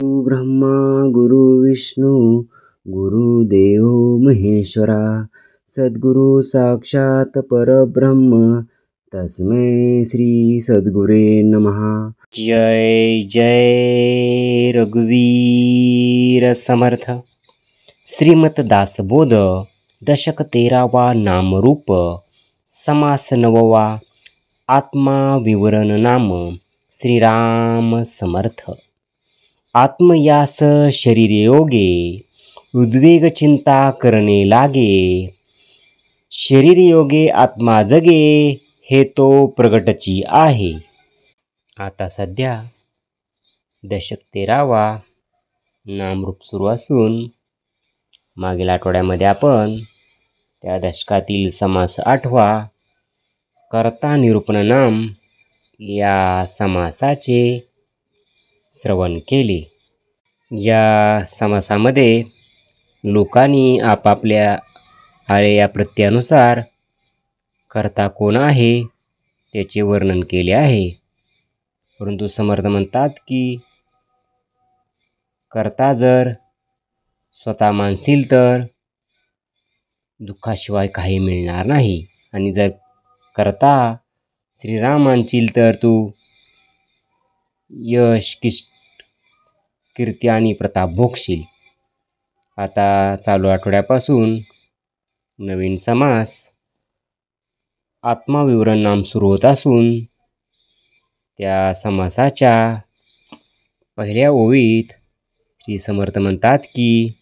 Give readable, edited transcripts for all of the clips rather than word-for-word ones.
गुरु ब्रह्मा गुरु विष्णू गुरुदेव महेश्वरा सद्गुरु साक्षात परब्रह्म तस्मै श्री सद्गुरे नमः। जय जय रघुवीर समर्थ। श्रीमत दासबोध दशक 13वा नामरूप समास 9वा आत्मा विवरण नाम श्रीराम समर्थ। आत्मयास शरीर योगे उद्वेग चिंता करणे लागे, शरीर योगे आत्मा जगे हे तो प्रगटची आहे। आता सध्या दशक 13वा नामरूप सुरू असून मागील आठवड्यामध्ये आपण त्या दशकातील समास 8वा कर्ता निरूपण नाम या समासाचे श्रवण केले। या समासामध्ये लोकांनी आपापल्या आळ्या प्रत्ययानुसार कर्ता कोण आहे त्याचे वर्णन केले आहे, परंतु समर्थ म्हणतात की कर्ता जर स्वतः मानशील तर दुःखाशिवाय काही मिळणार नाही, आणि जर कर्ता श्रीराम मानशील तर तू यश कीर्ती आणि प्रताप भोगशील। आता चालू आठवड्यापासून नवीन समास आत्माविवरण नाम सुरू होत असून त्या समासाच्या पहिल्या ओळीत श्री समर्थ म्हणतात की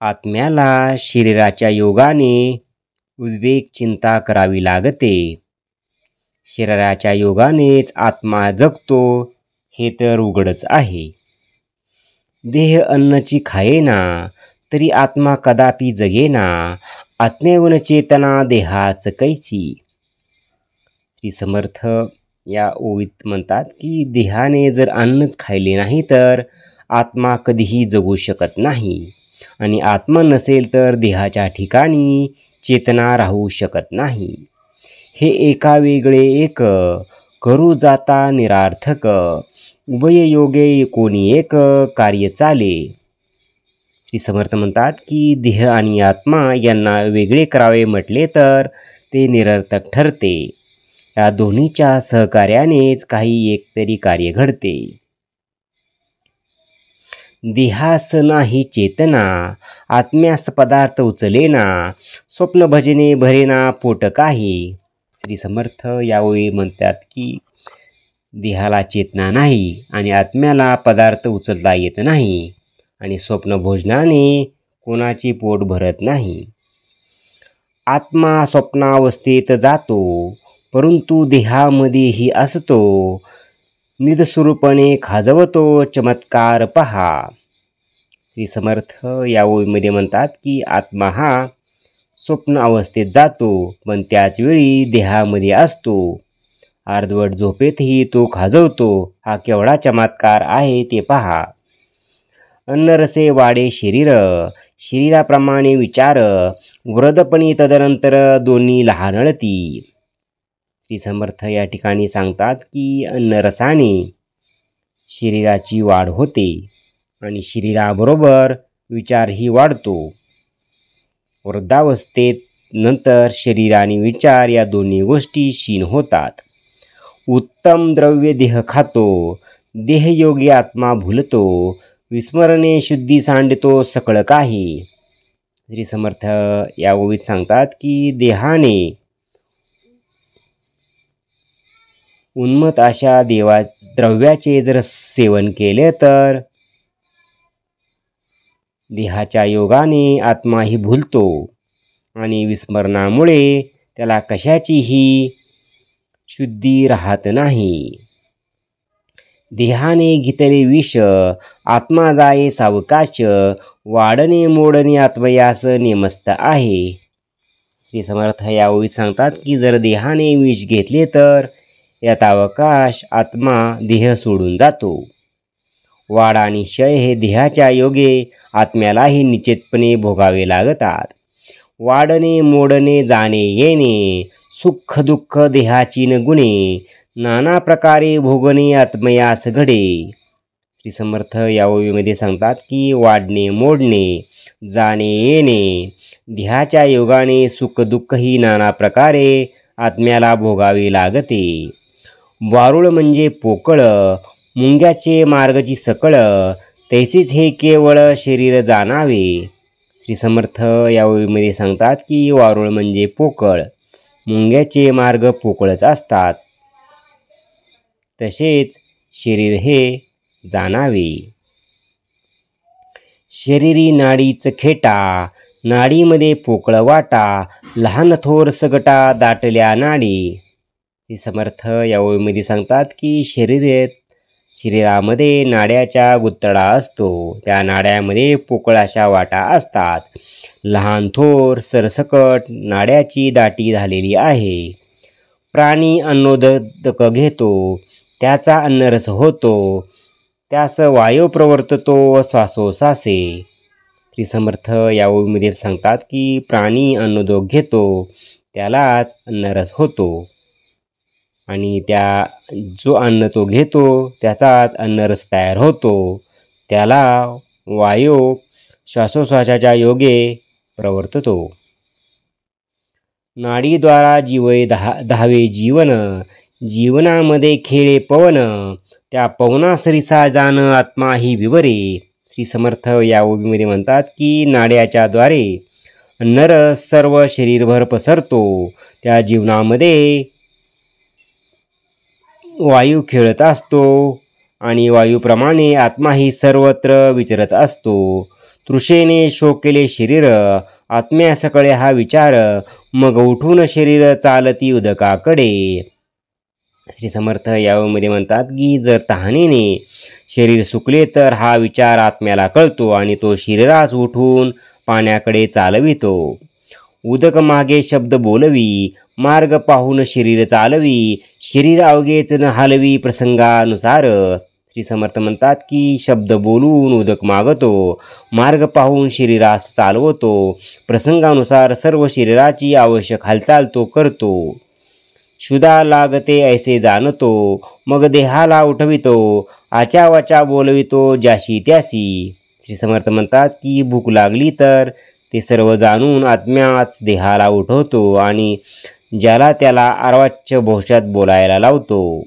आत्म्याला शरीराच्या योगाने उद्वेग चिंता करावी लागते, शरीराच्या योगानेच आत्मा जगतो हे तर उघडच आहे। देह अन्नची खायेना तरी आत्मा कदापि जगेना, आत्मेवन चेतना देहाच कैची। श्री समर्थ या ओळीत म्हणतात की देहाने जर अन्नच खायले नाही तर आत्मा कधीही जगू शकत नाही, आणि आत्मा नसेल तर देहाच्या ठिकाणी चेतना राहू शकत नाही। हे एका वेगळे एक करू जाता निरार्थक, उभय योगे कोणी एक कार्य चाले। श्री समर्थ म्हणतात की देह आणि आत्मा यांना वेगळे करावे म्हटले तर ते निरर्थक ठरते। या दोन्हीच्या सहकार्यानेच काही एकतरी कार्य घडते। देहास नाही चेतना, आत्म्यास पदार्थ उचलेना, स्वप्न भजने भरेना पोट काही। श्री समर्थ यावेळी म्हणतात की देहाला चेतना नाही आणि आत्म्याला पदार्थ उचलता येत नाही, आणि स्वप्न भोजनाने कोणाचे पोट भरत नाही। आत्मा स्वप्नावस्थेत जातो परंतु देहामध्येही असतो, निदस्वरूपणे खाजवतो चमत्कार पहा। श्री समर्थ या ओळीमध्ये म्हणतात की आत्मा हा स्वप्न अवस्थेत जातो पण त्याच वेळी देहामध्ये असतो, अर्धवट झोपेतही तो खाजवतो, हा केवढा चमत्कार आहे ते पहा। अन्नरसे वाढे शरीर, शरीराप्रमाणे विचार, वृद्धपणी तदनंतर दोन्ही लहानळती। श्री समर्थ या ठिकाणी सांगतात की अन्नरसाने शरीराची वाढ होते आणि शरीराबरोबर विचारही वाढतो। वृद्धावस्थेत नंतर शरीर आणि विचार या दोन्ही गोष्टी क्षीण होतात। उत्तम द्रव्य देह खातो, देहयोगी आत्मा भुलतो, विस्मरणे शुद्धी सांडतो सकळ काही। श्री समर्थ या ओळीत सांगतात की देहाने उन्मत्त अशा द्रव्याचे जर सेवन केले तर देहाच्या योगाने आत्माही भुलतो, आणि विस्मरणामुळे त्याला कशाचीही शुद्धी राहत नाही। देहाने घेतले विष, आत्मा जाये सावकाश, वाढणे मोडणे आत्मयास नेमस्त आहे। श्री समर्थ या ओळीत सांगतात की जर देहाने विष घेतले तर यात अवकाश आत्मा देह सोडून जातो। वाढ आणि क्षय हे देहाच्या योगे आत्म्यालाही निश्चितपणे भोगावे लागतात। वाढणे मोडणे जाणे येणे सुख दुःख देहाची न गुणे, नाना प्रकारे भोगणे आत्मयास घडे. श्री समर्थ या ओवीमध्ये सांगतात की वाढणे मोडणे, जाणे येणे, देहाच्या योगाने सुख दुःखही नाना प्रकारे आत्म्याला भोगावे लागते. वारुळ म्हणजे पोकळ, मुंग्याचे मार्गची सकळ, तैसेच हे केवळ शरीर जाणावे. श्री समर्थ या ओळीमध्ये सांगतात की वारुळ म्हणजे पोकळ, मुंग्याचे मार्ग पोकळच असतात, तसेच शरीर हे जाणावे. शरीरी नाडीच खेटा, नाडीमध्ये पोकळ वाटा, लहान थोर सगटा दाटल्या नाडी. श्री समर्थ या ओळीमध्ये सांगतात की शरीरामध्ये नाड्याचा गुत्तडा असतो. त्या नाड्यामध्ये पोकळ अशा वाटा असतात. लहान थोर सरसकट नाड्याची दाटी झालेली आहे. प्राणी अन्नोदक घेतो, त्याचा अन्नरस होतो, त्यास वायू प्रवर्ततो व श्वासोश्वासे. श्री समर्थ या ओळीमध्ये सांगतात की प्राणी अन्नोदक घेतो, त्यालाच अन्नरस होतो आणि जो अन्न तो घेतो त्याचाच अन्नरस तयार होतो, त्याला वायू श्वासोश्वासाच्या योगे प्रवर्ततो. नाडीद्वारा जीवे धावे जीवन, जीवनामध्ये खेळे पवन, त्या पवनासरिसा जाण आत्मा ही विवरे. श्री समर्थ या ओवीमध्ये म्हणतात की नाड्याच्या द्वारे अन्नरस सर्व शरीरभर पसरतो. त्या जीवनामध्ये वायू खेळत असतो आणि वायूप्रमाणे आत्माही सर्वत्र विचरत असतो. तृषेने शोकेले शरीर, आत्म्यासकळे हा विचार, मग उठून शरीर चालती उदकाकडे. श्री समर्थ यामध्ये म्हणतात की जर तहानेने शरीर सुकले तर हा विचार आत्म्याला कळतो आणि तो शरीरास उठून पाण्याकडे चालवितो. उदक मागे शब्द बोलवी, मार्ग पाहून शरीर चालवी, शरीर अवघेच न हलवी प्रसंगानुसार. श्री समर्थ म्हणतात की शब्द बोलून उदक मागतो, मार्ग पाहून शरीरास चालवतो, प्रसंगानुसार सर्व शरीराची आवश्यक हालचाल तो करतो. शुदा लागते ऐसे जाणतो, मग देहाला उठवितो, आच्या वाचा बोलवितो ज्याशी त्यासी. श्री समर्थ म्हणतात की भूक लागली तर ते सर्व जाणून आत्म्याच देहाला उठवतो आणि ज्याला त्याला अर्वाच्य भोशात बोलायला लावतो.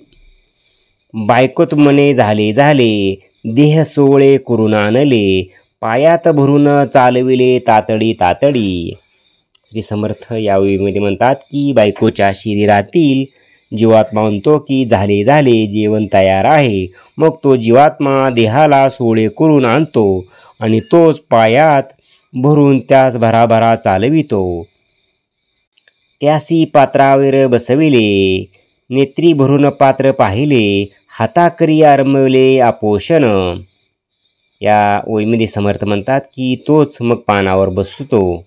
बायकोत मने झाले झाले, देह सोवळे करून आणले, पायात भरून चालविले तातडी तातडी. श्री समर्थ यावेळीमध्ये म्हणतात की बायकोच्या शरीरातील जीवात्मा म्हणतो की झाले झाले, जेवण तयार आहे. मग तो जीवात्मा देहाला सोवळे करून आणतो आणि तोच पायात भरून त्यास भराभरा चालवितो. त्यासी पात्रावर बसविले, नेत्री भरून पात्र पाहिले, हाताकरी आरमवले आपोषण. या ओळीमध्ये समर्थ म्हणतात की तोच मग पानावर बसतो,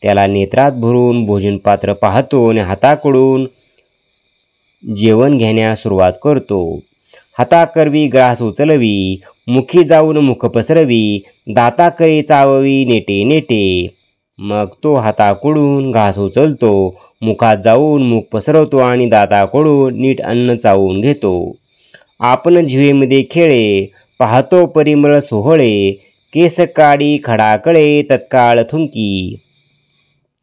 त्याला नेत्रात भरून भोजन पात्र पाहतो आणि हाताकडून जेवण घेण्यास सुरुवात करतो. हाताकरवी ग्रास उचलवी, मुखी जाऊन मुख पसरवी, दाताकरी चाववी नेटे नेटे. मग तो हाताकडून घास उचलतो, मुखात जाऊन मुख पसरवतो आणि दाताकडून नीट अन्न चावून घेतो. आपण जिभेमध्ये खेळे, पाहतो परिमळ सोहळे, केस काडी खडाकळे तत्काळ थुंकी.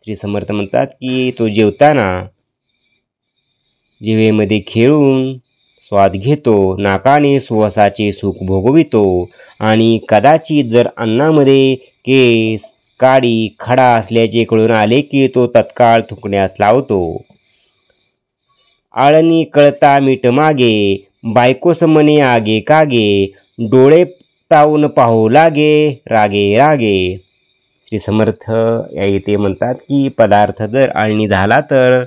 श्री समर्थ म्हणतात की तो जेवताना जिभेमध्ये खेळून स्वाद घेतो, नाकाने सुवासाचे सुख भोगवितो आणि कदाचित जर अन्नामध्ये केस काडी खडा असल्याचे कळून आले की तो तत्काळ थुंकण्यास लावतो. आळणी कळता मीठ मागे, बायकोस मने आगे कागे, डोळे तावून पाहू लागे रागे रागे. श्री समर्थ या इथे म्हणतात की पदार्थ जर आळणी झाला तर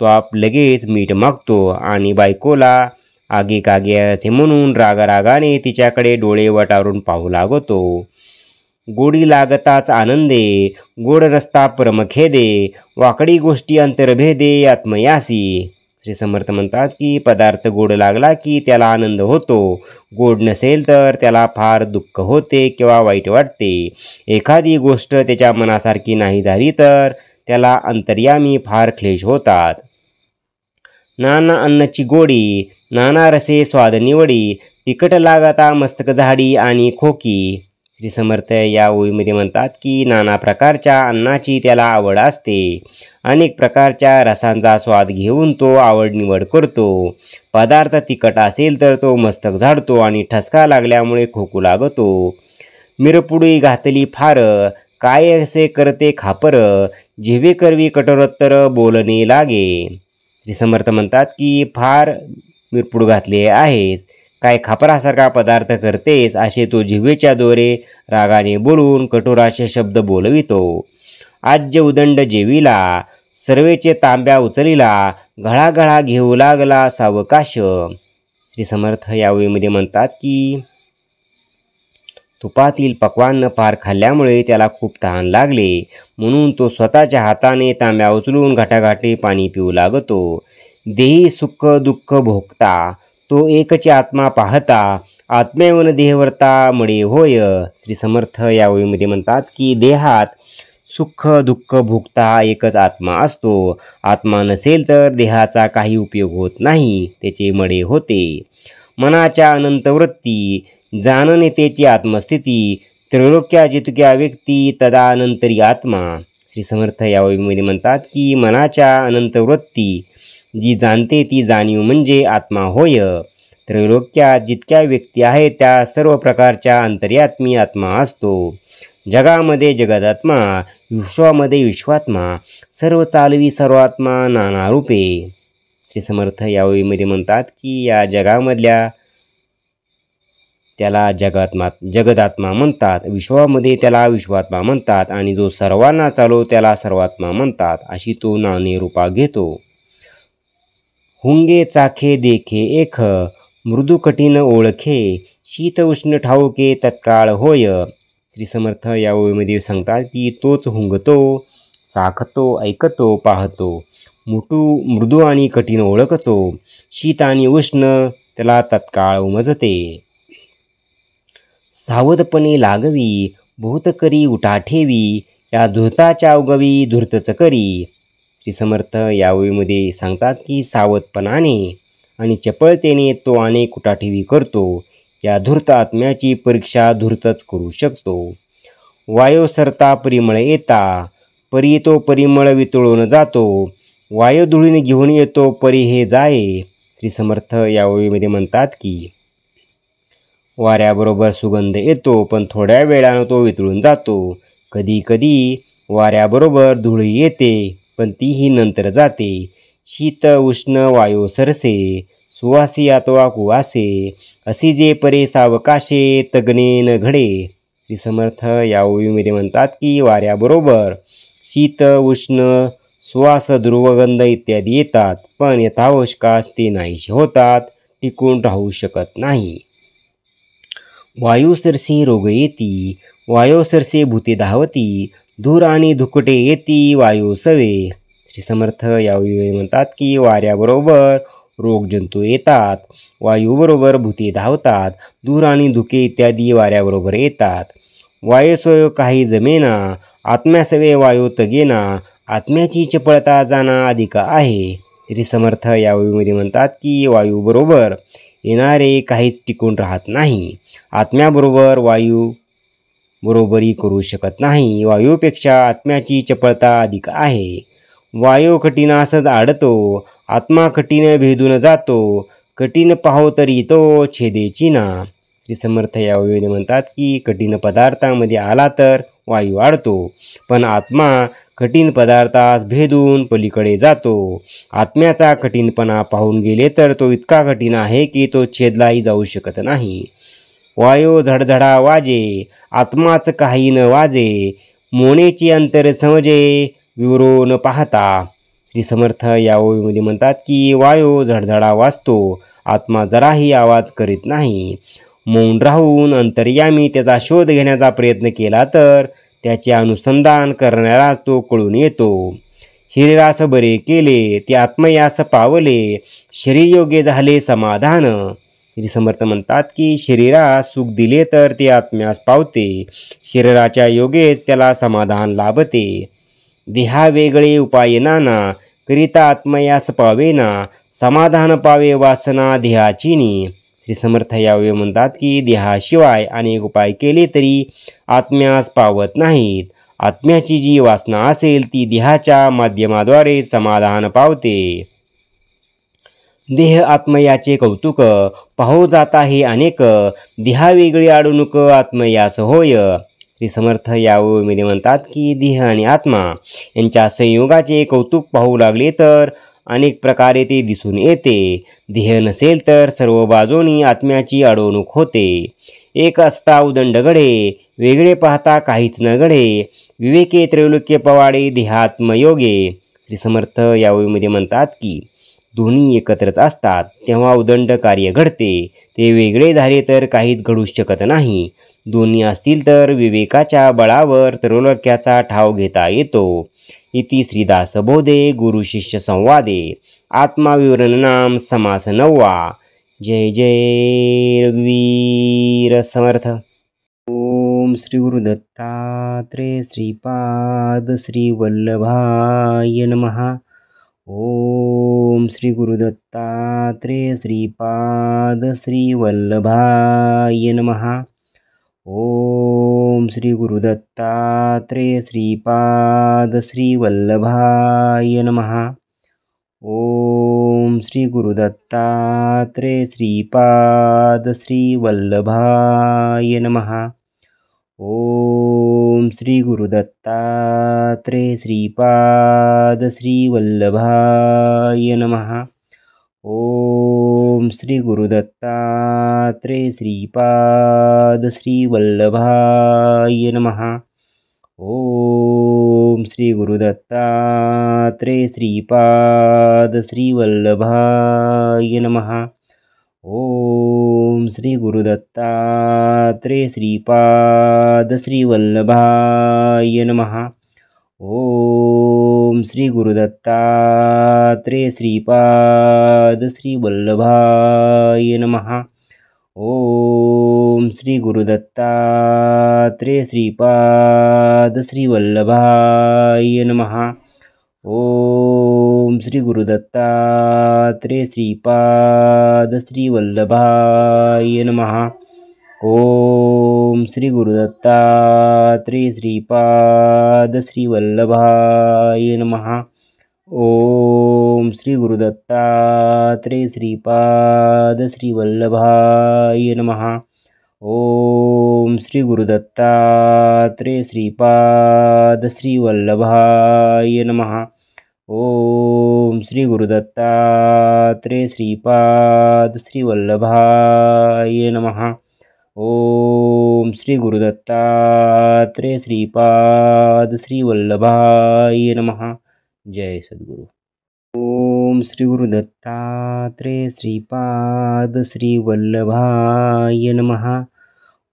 तो लगेच मीठ मागतो आणि बायकोला आगे कागे असे म्हणून रागारागाने तिच्याकडे डोळे वटारून पाहू लागतो. गोडी लागताच आनंदे, गोड रस्ता परमखेदे, वाकडी गोष्टी अंतर्भेदे आत्मयासी. श्री समर्थ म्हणतात की पदार्थ गोड लागला की त्याला आनंद होतो, गोड नसेल तर त्याला फार दुःख होते किंवा वाईट वाटते. एखादी गोष्ट त्याच्या मनासारखी नाही झाली तर त्याला अंतर्यामी फार क्लेश होतात. नाना अन्नची गोडी, नाना रसे स्वाद निवडी, तिखट लागता मस्तक झाडी आणि खोकी. श्री समर्थ या ओळीमध्ये म्हणतात की नाना प्रकारच्या अन्नाची त्याला आवड असते. अनेक प्रकारच्या रसांचा स्वाद घेऊन तो आवड निवड करतो. पदार्थ तिखट असेल तर तो मस्तक झाडतो आणि ठसका लागल्यामुळे खोकू लागतो. मिरपुडी घातली फार, काय असे करते खापर, जिव्हे करवी कठोरोत्तर बोलणे लागे. श्री समर्थ म्हणतात की फार मिरपूड घातले आहेस, काय खापरासारखा पदार्थ करतेस, असे तो जिव्हेच्या दोरे रागाने बोलून कठोराचे शब्द बोलवितो. आज्य उदंड जेविला, सर्वेचे तांब्या उचलिला, घळाघळा घेऊ लागला सावकाश. श्री समर्थ यावेळीमध्ये म्हणतात की तुपातील पक्वान्न फार खाल्ल्यामुळे त्याला खूप तहान लागले, म्हणून तो स्वतःच्या हाताने तांब्या उचलून घाटाघाटी पाणी पिऊ लागतो. देही सुख दुःख भोगता, तो एकचे आत्मा पाहता, आत्म्यावन देहवर्ता मळे होय. श्री समर्थ यावेळीमध्ये म्हणतात की देहात सुख दुःख भोगता एकच आत्मा असतो. आत्मा नसेल तर देहाचा काही उपयोग होत नाही, त्याचे मळे होते. मनाच्या अनंत वृत्ती, जाणणे त्याची आत्मस्थिती, त्रैलोक्या जितक्या व्यक्ती तदानंतरी आत्मा. श्री समर्थ यावेळीमध्ये म्हणतात की मनाच्या अनंत वृत्ती जी जाणते ती जाणीव म्हणजे आत्मा होय. त्रैलोक्यात जितक्या व्यक्ती आहेत त्या सर्व प्रकारच्या अंतर्यात्मी आत्मा असतो. जगामध्ये जगदात्मा, विश्वामध्ये विश्वात्मा, सर्व चालवी सर्वात्मा नाना रूपे. श्री समर्थ यावेळीमध्ये म्हणतात की या जगामधल्या त्याला जगदात्मा म्हणतात, विश्वामध्ये त्याला विश्वात्मा म्हणतात आणि जो सर्वांना चालो त्याला सर्वात्मा म्हणतात, अशी तो नाने रूपा घेतो. हुंगे चाखे देखे एख, मृदू कठीण ओळखे, शीत उष्ण ठाऊके तत्काळ होय. श्री समर्थ या ओळीमध्ये सांगतात की तोच हुंगतो, चाखतो, ऐकतो, पाहतो, मृदू आणि कठीण ओळखतो, शीत आणि उष्ण त्याला तत्काळ उमजते. सावधपणे लागवी, भूत करी उठा ठेवी, या धूर्ताच्या उगवी धूर्तच करी. श्री समर्थ यावेळीमध्ये सांगतात की सावधपणाने आणि चपळतेने तो अनेक उठाठेवी करतो. या धूर्त आत्म्याची परीक्षा धूर्तच करू शकतो. वायो सरता परिमळ येता, परी तो परिमळ वितळून जातो, वायो धुळीने घेऊन येतो परी हे जाये. श्री समर्थ यावेळीमध्ये म्हणतात की वाऱ्याबरोबर सुगंध येतो पण थोड्या वेळानं तो वितळून जातो. कधी कधी वाऱ्याबरोबर धुळी येते पण तीही नंतर जाते. शीत उष्ण वायो सरसे, सुवासी अथवा कुवासे, अशी जे परे सावकाशे तगणे न घडे. श्री समर्थ या ओळीमध्ये म्हणतात की वाऱ्याबरोबर शीत उष्ण सुवास दुर्गंध इत्यादी येतात पण यथावकाश ते नाहीसे होतात, टिकून राहू शकत नाही. वायू सरसे रोग येती, वायो सरसे भूते धावती, धूर आणि धुकटे येती वायू सवे. श्री समर्थ यावेळी म्हणतात की वाऱ्याबरोबर रोग जंतू येतात, वायूबरोबर भूते धावतात, धूर आणि धुके इत्यादी वाऱ्याबरोबर येतात. वायुसोय काही जमेना, आत्म्यासवे वायू तगेना, आत्म्याची चपळता जाणा अधिक आहे. श्री समर्थ यावेळीमध्ये म्हणतात की वायूबरोबर येणारे काहीच टिकून राहत नाही, आत्म्याबरोबर वायू बरोबरी करू शकत नाही. वायूपेक्षा आत्म्याची चपळता अधिक आहे. वायू कठीणासच आडतो, आत्मा कठीण भेदून जातो, कठीण पाहो तरी तो छेदेची ना. श्री समर्थ यावेळी म्हणतात की कठीण पदार्थामध्ये आला तर वायू आडतो पण आत्मा कठीण पदार्थास भेदून पलीकडे जातो. आत्म्याचा कठीणपणा पाहून गेले तर तो इतका कठीण आहे की तो छेदलाही जाऊ शकत नाही. वायू झडझडा वाजे, आत्माच काही न वाजे, मोनेची अंतर समजे विवरो न पाहता. श्री समर्थ या ओळीमध्ये म्हणतात की वायू झडझडा वाजतो, आत्मा जराही आवाज करीत नाही. मौन राहून अंतर्यामी त्याचा शोध घेण्याचा प्रयत्न केला तर त्याचे अनुसंधान करणाराच तो कळून येतो. शरीरास बरे केले ते आत्मयास पावले, शरीर योग्य झाले समाधान. श्री समर्थ म्हणतात की शरीरास सुख दिले तर ते आत्म्यास पावते, शरीराच्या योगेच त्याला समाधान लाभते. देहा वेगळे उपाय नाना, करिता आत्मयास पावेना, समाधान पावे वासना देहाचीनी. श्री समर्थ यावेळी म्हणतात की देहाशिवाय अनेक उपाय केले तरी आत्म्यास पावत नाहीत. आत्म्याची जी वासना असेल ती देहाच्या माध्यमाद्वारे समाधान पावते. देह आत्मयाचे कौतुक पाहो जाता हे अनेक. देहा वेगळी आडुनुक आत्मयास होय. श्री समर्थ यावेळी म्हणतात की देह आणि आत्मा यांच्या संयोगाचे कौतुक पाहू लागले तर अनेक प्रकारे ते दिसून येते. देह नसेल तर सर्व बाजूनी आत्म्याची अडवणूक होते. एक असता उदंड घडे, वेगळे पाहता काहीच न घडे. विवेके त्रैलोक्य पवाडे देहात्मयोगे. श्री समर्थ यावेळी म्हणतात की दोन्ही एकत्रच असतात तेव्हा उदंड कार्य घडते. ते वेगळे झाले तर काहीच घडू शकत नाही. दोन्ही असतील तर विवेकाच्या बळावर त्रैलोक्याचा ठाव घेता येतो. इति श्रीदास बोधे गुरु शिष्य संवादे. आत्माविवरण नाम समास 9वा. जय जय रघुवीर समर्थ. ओम श्री गुरुदत्तात्रेय श्रीपाद श्री वल्लभाय नमः. ओम श्री गुरुदत्तात्रेय श्रीपाद श्री वल्लभाय नमः. ओम श्री गुरुदत्तात्रेय श्रीपाद श्री वल्लभाय नमः. ओम श्री गुरुदत्तात्रेय श्रीपाद श्री वल्लभाय नमः. ओम श्री गुरुदत्तात्रेय श्रीपाद श्री वल्लभाय नमः. ओम श्री गुरुदत्तात्रेय श्रीपाद श्री वल्लभाय नमः. ओम श्री गुरुदत्तात्रेय श्रीपाद श्री वल्लभाय नमः. ओम श्री गुरुदत्तात्रेय श्रीपाद श्री वल्लभाय नमः. ओम श्री गुरुदत्तात्रेय श्रीपाद श्री वल्लभाय नमः. ओम श्री गुरुदत्तात्रेय श्रीपाद श्री वल्लभाय नमः. ओम श्री गुरुदत्तात्रेय श्रीपाद श्री वल्लभाय नमः. ओम श्री गुरुदत्तात्रेय श्रीपाद श्री वल्लभाय नमः. ओम श्री गुरुदत्तात्रेय श्रीपाद श्री वल्लभाय नमः. ओम श्री गुरुदत्तात्रेय श्रीपाद श्री वल्लभाय नमः. ओम श्री गुरुदत्तात्रेय श्रीपाद श्री वल्लभाय नमः. ओम श्री गुरुदत्तात्रेय श्रीपाद श्री वल्लभाय नमः. जय सद्गुरु. ओम श्री गुरुदत्तात्रेय श्रीपाद श्री वल्लभाय नमः.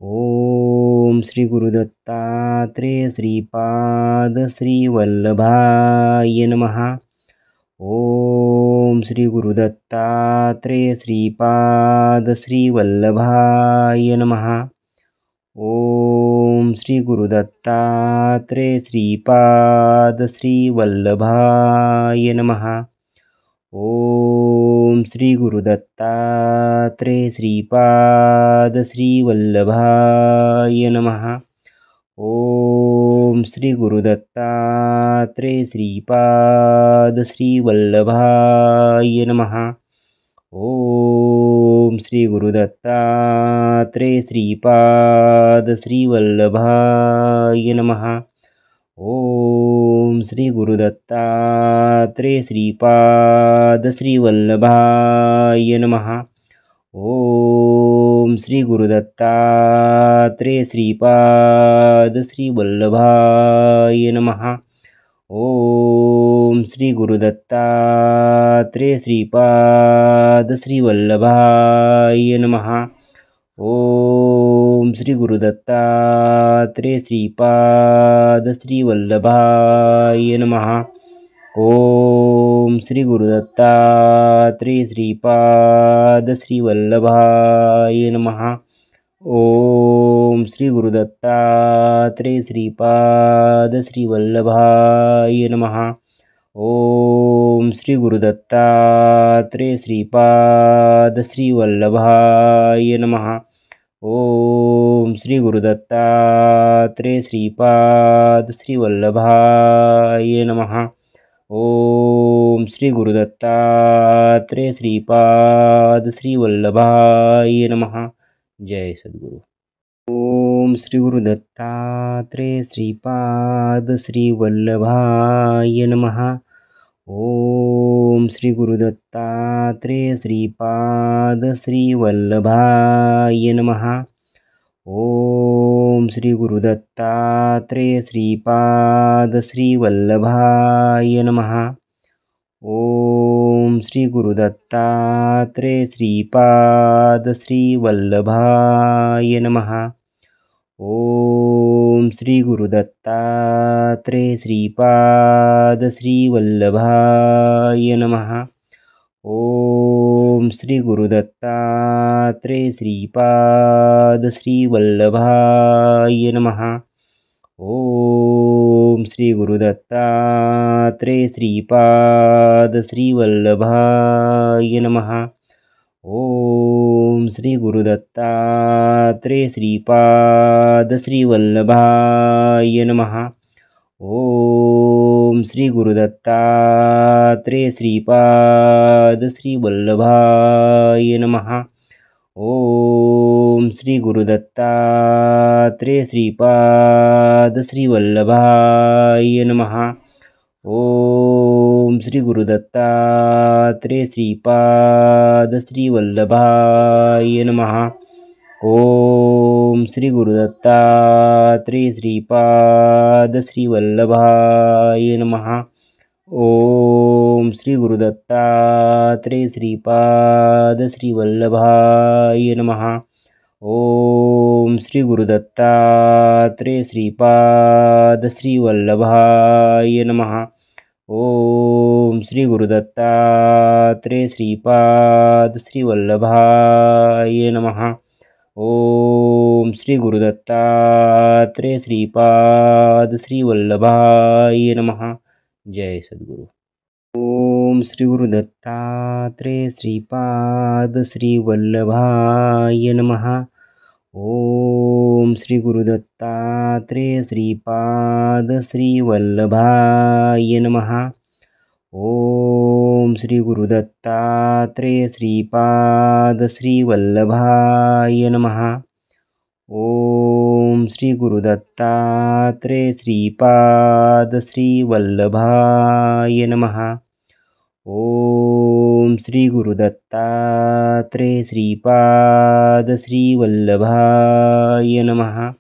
ओम श्री गुरुदत्तात्रेय श्रीपाद श्री वल्लभाय नमः. ओम श्री गुरुदत्तात्रेय श्रीपाद श्री वल्लभाय नमः. ओम श्री गुरुदत्तात्रेय श्रीपाद श्री वल्लभाय नमः. ओम श्री गुरुदत्तात्रेय श्रीपाद श्री वल्लभाय नमः. ओम श्री गुरुदत्तात्रेय श्रीपाद श्री वल्लभाय नमः. ओम श्री गुरुदत्तात्रेय श्रीपाद श्री वल्लभाय नमः. ओम श्री गुरुदत्तात्रेय श्रीपाद श्री वल्लभाय नमः. ओम श्री गुरुदत्तात्रेय श्रीपाद श्री वल्लभाय नमः. ओम श्री गुरुदत्तात्रेय श्रीपाद श्री वल्लभाय नमः. ओम श्री गुरुदत्तात्रेय श्रीपाद श्री वल्लभाय नमः. ओम श्री गुरुदत्तात्रेय श्रीपाद श्री वल्लभाय नमः. ओम श्री गुरुदत्तात्रेय श्रीपाद श्री वल्लभाय नमः. ओम ओम श्री गुरुदत्तात्रेय श्रीपाद श्रीवल्लभाय नमः। ओम श्री गुरुदत्तात्रेय श्रीपाद श्रीवल्लभाय नमः। ओम श्री गुरुदत्तात्रेय श्रीपाद श्रीवल्लभाय नमः। जय सद्गुरु। ओम श्री गुरुदत्तात्रेय श्रीपाद श्रीवल्लभाय नमः। ओम श्री गुरुदत्तात्रेय श्रीपाद श्रीवल्लभाय नमः। ओम श्री गुरुदत्तात्रेय श्रीपाद श्रीवल्लभाय नमः। ओम श्री गुरुदत्तात्रेय श्रीपाद श्रीवल्लभाय नमः। ओम श्री गुरुदत्तात्रेय श्रीपाद श्रीवल्लभाय नमः। ओम श्री गुरुदत्तात्रेय श्रीपाद श्रीवल्लभाय नमः। ओम श्री गुरुदत्तात्रेय श्रीपाद श्रीवल्लभाय नमः। ओम श्री गुरुदत्तात्रेय श्रीपाद श्रीवल्लभाय नमः। ओम श्री गुरुदत्तात्रेय श्रीपाद श्रीवल्लभाय नमः। ओम श्री गुरुदत्तात्रेय श्रीपाद श्रीवल्लभाय नमः। ओम श्री गुरुदत्तात्रेय श्रीपाद श्रीवल्लभाय नमः। ओम श्री गुरुदत्तात्रेय श्रीपाद श्रीवल्लभाय नमः। ओम श्री गुरुदत्तात्रेय श्रीपाद श्रीवल्लभाय नमः। ओम श्री गुरुदत्तात्रेय श्रीपाद श्रीवल्लभाय नमः। ओम श्री गुरुदत्तात्रेय श्रीपाद श्रीवल्लभाय नमः। ओम श्री गुरुदत्तात्रेय श्रीपाद श्रीवल्लभाय नमः। जय सद्गुरु। ओम श्री गुरुदत्तात्रेय श्रीपाद श्रीवल्लभाय नमः। ओम श्री गुरुदत्तात्रेय श्रीपाद श्रीवल्लभाय नमः। ओम श्री गुरुदत्तात्रेय श्रीपाद श्रीवल्लभाय नमः। ओम श्री गुरुदत्तात्रेय श्रीपाद श्रीवल्लभाय नमः। ओम श्री गुरुदत्तात्रेय श्रीपाद श्रीवल्लभाय नमः।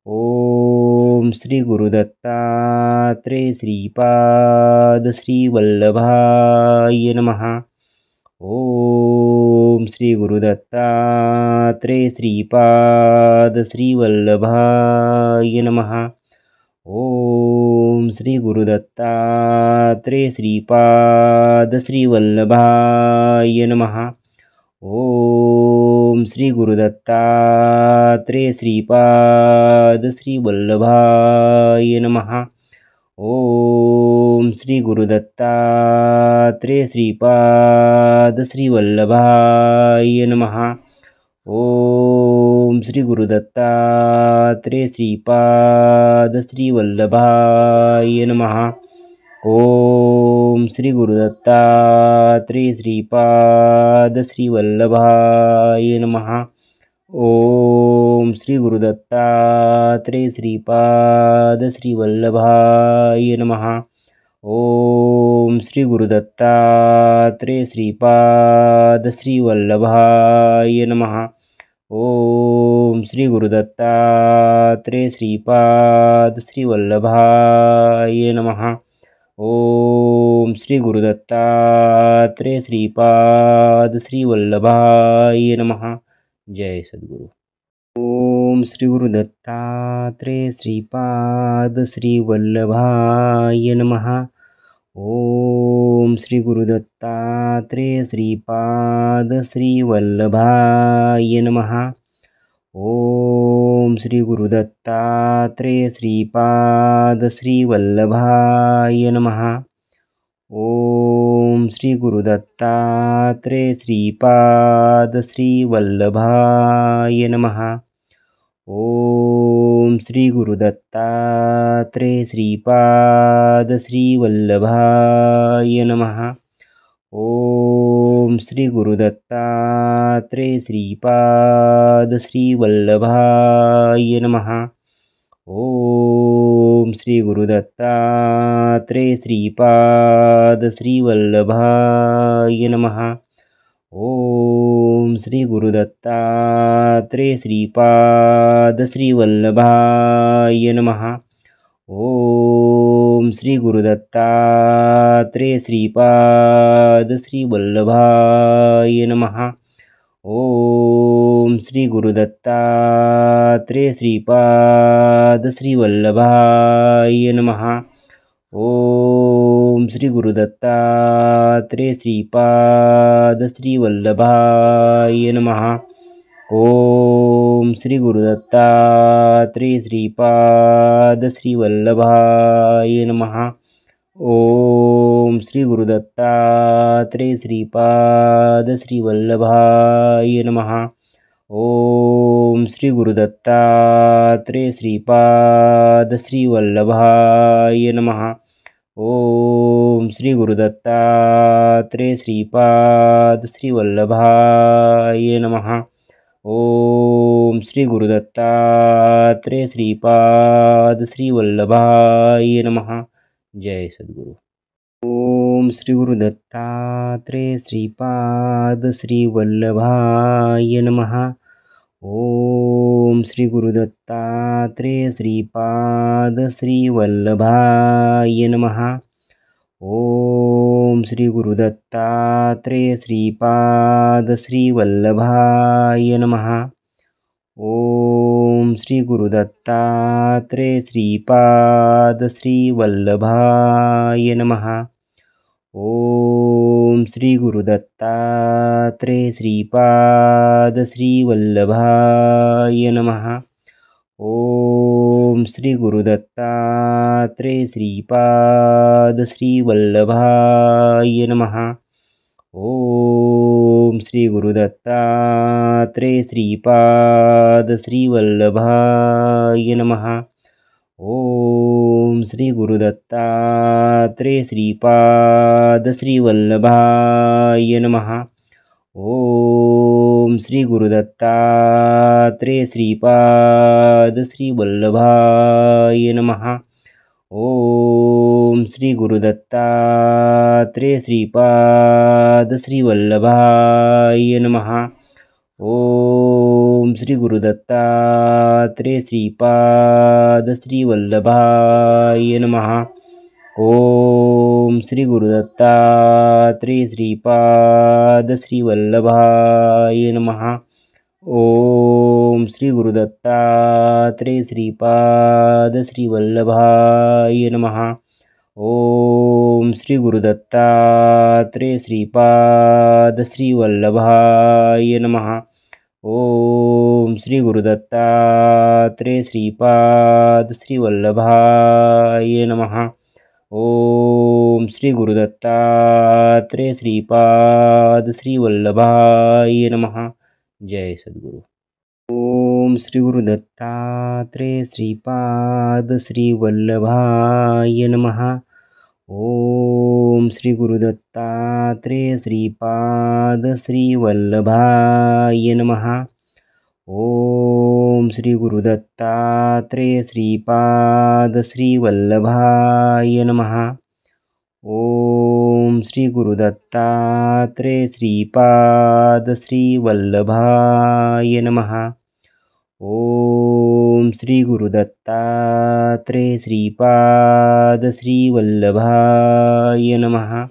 ओम श्री गुरुदत्तात्रेय श्रीपाद श्रीवल्लभाय नमः। ओम श्री गुरुदत्तात्रेय श्रीपाद श्रीवल्लभाय नमः। ओम श्री गुरुदत्तात्रेय श्रीपाद श्रीवल्लभाय नमः। ओम श्री गुरुदत्तात्रेय श्रीपाद श्रीवल्लभाय नमः। ओम श्री गुरुदत्तात्रेय श्रीपाद श्रीवल्लभाय नमः। ओम श्री गुरुदत्तात्रेय श्रीपाद श्रीवल्लभाय नमः। ओम श्री गुरुदत्तात्रेय श्रीपाद श्रीवल्लभाय नमः। ओम श्री गुरुदत्तात्रेय श्रीपाद श्रीवल्लभाय नमः। ओम श्री गुरुदत्तात्रेय श्रीपाद श्रीवल्लभाय नमः। ओम श्री गुरुदत्तात्रेय श्रीपाद श्रीवल्लभाय नमः। ओम श्री गुरुदत्तात्रेय श्रीपाद श्रीवल्लभाय नमः। जय सद्गुरु। ओम श्री गुरुदत्तात्रेय श्रीपाद श्रीवल्लभाय नमः। ओम श्री गुरुदत्तात्रेय श्रीपाद श्रीवल्लभाय नमः। ओम श्री गुरुदत्तात्रेय श्रीपाद श्रीवल्लभाय नमः। ओम श्री गुरुदत्तात्रेय श्रीपाद श्री वल्लभाय नमः। ओम श्री गुरुदत्तात्रेय श्रीपाद श्री वल्लभाय नमः। ओम श्री गुरुदत्तात्रेय श्रीपाद श्री वल्लभाय नमः। ओम श्री गुरुदत्तात्रेय श्रीपाद श्री वल्लभाय नमः। ओम श्री गुरुदत्तात्रेय श्रीपाद श्री वल्लभाय नमः। ओम श्री गुरुदत्तात्रेय श्रीपाद श्री वल्लभाय नमः। ओम श्री गुरुदत्तात्रेय श्रीपाद श्री वल्लभाय नमः। ओम श्री गुरुदत्तात्रेय श्रीपाद श्री वल्लभाय नमः। ओम श्री गुरुदत्तात्रेय श्रीपाद श्री वल्लभाय नमः। ओम श्री गुरुदत्तात्रेय श्रीपाद श्री वल्लभाय नमः। ओम श्री गुरुदत्तात्रेय श्रीपाद श्री वल्लभाय नमः। ओम श्री गुरुदत्तात्रेय श्रीपाद श्री वल्लभाय नमः। ओम श्री गुरुदत्तात्रेय श्रीपाद श्री वल्लभाय नमः। जय सद्गुरु। ओम श्री गुरुदत्तात्रेय श्रीपाद श्री वल्लभाय नमः। ओम श्री गुरुदत्तात्रेय श्रीपाद श्री वल्लभाय नमः। ओम श्री गुरुदत्तात्रेय श्रीपाद श्री वल्लभाय नमः। ओम श्री गुरुदत्तात्रेय श्रीपाद श्री वल्लभाय नमः। ओम श्री गुरुदत्तात्रेय श्रीपाद श्री वल्लभाय नमः। ओम श्री गुरुदत्तात्रेय श्रीपाद श्री वल्लभाय नमः। ओम श्री गुरुदत्तात्रेय श्रीपाद श्री वल्लभाय नमः। ओम श्री गुरुदत्तात्रेय श्रीपाद श्री वल्लभाय नमः। ओम श्री गुरुदत्तात्रेय श्रीपाद श्री वल्लभाय नमः। ओम श्री गुरुदत्तात्रेय श्रीपाद श्री वल्लभाय नमः। ओम श्री गुरुदत्तात्रेय श्रीपाद श्री वल्लभाय नमः। ओम श्री गुरुदत्तात्रेय श्रीपाद श्री वल्लभाय नमः। ओम श्री गुरुदत्तात्रेय श्रीपाद श्री वल्लभाय नमः। ओम श्री गुरुदत्तात्रेय श्रीपाद श्री वल्लभाय नमः। ओम श्री गुरुदत्तात्रेय श्रीपाद श्री वल्लभाय नमः। ओम श्री गुरुदत्तात्रेय श्रीपाद श्री वल्लभाय नमः। जय सद्गुरु। ओम श्री गुरुदत्तात्रेय श्रीपाद श्री वल्लभाय नमः। ओम श्री गुरुदत्तात्रेय श्रीपाद श्री वल्लभाय नमः। ओम श्री गुरुदत्तात्रेय श्रीपाद श्री वल्लभाय नमः। ओम श्री गुरुदत्तात्रेय श्रीपाद श्री वल्लभाय नमः। ओम श्री गुरुदत्तात्रेय श्रीपाद श्री वल्लभाय नमः।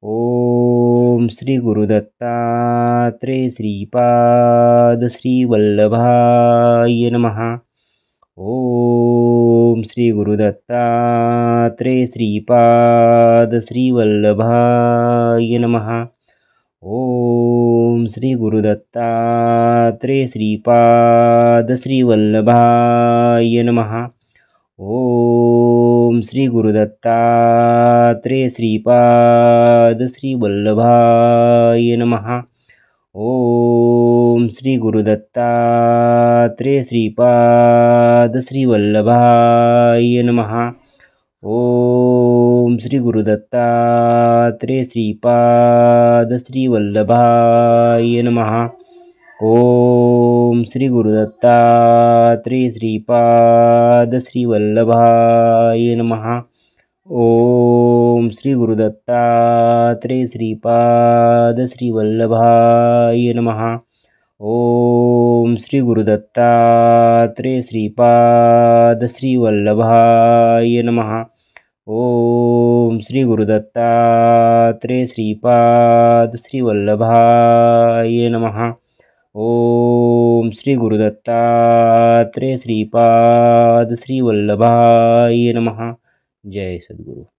ओम श्री गुरुदत्तात्रेय श्रीपाद श्री वल्लभाय नमः। ओम श्री गुरुदत्तात्रेय श्रीपाद श्री वल्लभाय नमः। ओम श्री गुरुदत्तात्रेय श्रीपाद श्री वल्लभाय नमः। ओम ओम श्री गुरुदत्तात्रेय श्रीपाद श्री वल्लभाय नमः। ओम श्री गुरुदत्तात्रेय श्रीपाद श्री वल्लभाय नमः। ओम श्री गुरुदत्तात्रेय श्रीपाद श्री वल्लभाय नमः। ओम श्री गुरुदत्तात्रेय श्रीपाद श्री वल्लभाय नमः। ओम श्री गुरुदत्तात्रेय श्रीपाद श्री वल्लभाय नमः। ओम श्री गुरुदत्तात्रेय श्रीपाद श्री वल्लभाय नमः। ओम श्री गुरुदत्तात्रेय श्रीपाद श्री वल्लभाय नमः। ओम श्री गुरुदत्तात्रेय श्रीपाद श्री वल्लभाय नमः। जय सद्गुरु।